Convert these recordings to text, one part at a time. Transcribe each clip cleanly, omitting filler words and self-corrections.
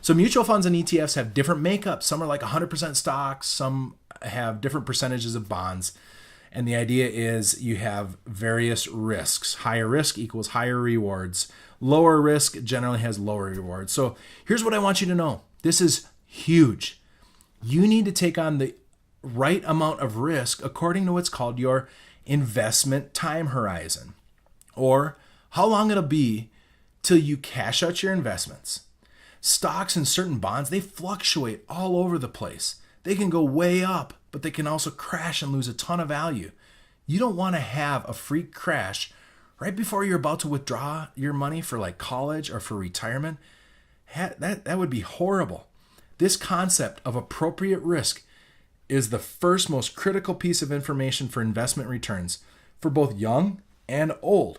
So mutual funds and ETFs have different makeups. Some are like 100% stocks, some have different percentages of bonds. And the idea is you have various risks. Higher risk equals higher rewards. Lower risk generally has lower rewards. So here's what I want you to know. This is huge. You need to take on the right amount of risk according to what's called your investment time horizon, or how long it'll be till you cash out your investments. Stocks and certain bonds, they fluctuate all over the place. They can go way up, but they can also crash and lose a ton of value. You don't want to have a freak crash right before you're about to withdraw your money for like college or for retirement. That would be horrible. This concept of appropriate risk is the first most critical piece of information for investment returns for both young and old.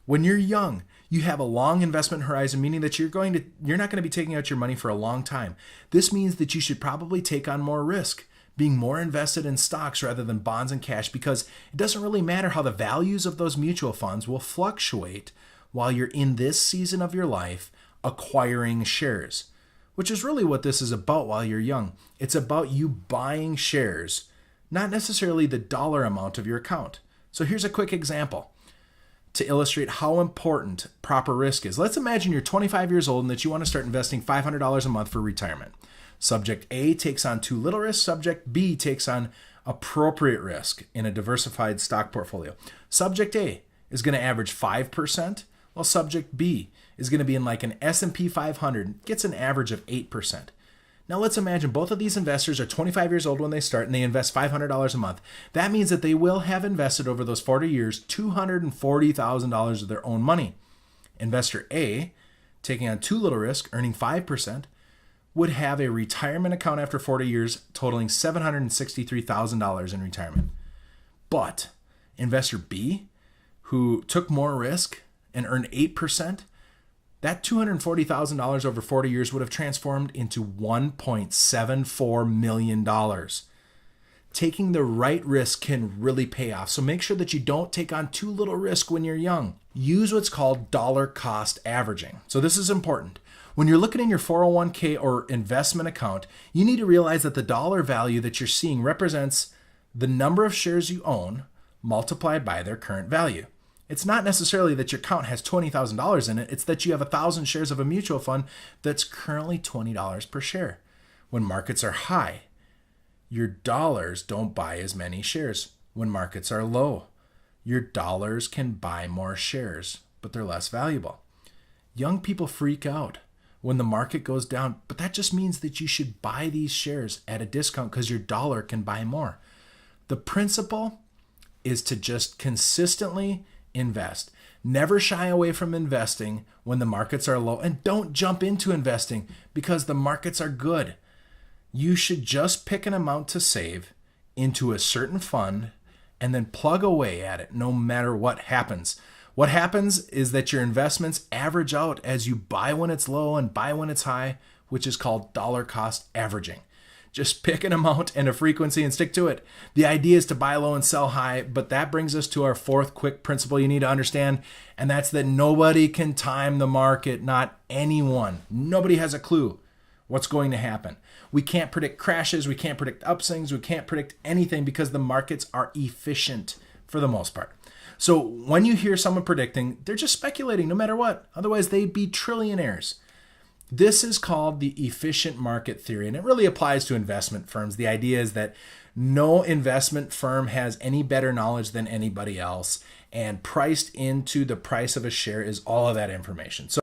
When you're young, you have a long investment horizon, meaning that you're not going to be taking out your money for a long time. This means that you should probably take on more risk, being more invested in stocks rather than bonds and cash, because it doesn't really matter how the values of those mutual funds will fluctuate while you're in this season of your life acquiring shares, which is really what this is about while you're young. It's about you buying shares, not necessarily the dollar amount of your account. So here's a quick example to illustrate how important proper risk is. Let's imagine you're 25 years old and that you want to start investing $500 a month for retirement. Subject A takes on too little risk. Subject B takes on appropriate risk in a diversified stock portfolio. Subject A is going to average 5%, while subject B is going to be in like an S&P 500, gets an average of 8%. Now let's imagine both of these investors are 25 years old when they start and they invest $500 a month. That means that they will have invested over those 40 years $240,000 of their own money. Investor A, taking on too little risk, earning 5%, would have a retirement account after 40 years totaling $763,000 in retirement. But investor B, who took more risk and earned 8%, that $240,000 over 40 years would have transformed into $1.74 million. Taking the right risk can really pay off. So make sure that you don't take on too little risk when you're young. Use what's called dollar cost averaging. So this is important. When you're looking in your 401k or investment account, you need to realize that the dollar value that you're seeing represents the number of shares you own multiplied by their current value. It's not necessarily that your account has $20,000 in it. It's that you have 1,000 shares of a mutual fund that's currently $20 per share. When markets are high, your dollars don't buy as many shares. When markets are low, your dollars can buy more shares, but they're less valuable. Young people freak out when the market goes down, but that just means that you should buy these shares at a discount because your dollar can buy more. The principle is to just consistently invest. Never shy away from investing when the markets are low, and don't jump into investing because the markets are good. You should just pick an amount to save into a certain fund and then plug away at it no matter what happens. What happens is that your investments average out as you buy when it's low and buy when it's high, which is called dollar cost averaging. Just pick an amount and a frequency and stick to it. The idea is to buy low and sell high, but that brings us to our fourth quick principle you need to understand, and that's that nobody can time the market, not anyone. Nobody has a clue what's going to happen. We can't predict crashes, we can't predict upswings, we can't predict anything because the markets are efficient for the most part. So when you hear someone predicting, they're just speculating no matter what. Otherwise, they'd be trillionaires. This is called the efficient market theory, and it really applies to investment firms. The idea is that no investment firm has any better knowledge than anybody else, and priced into the price of a share is all of that information. So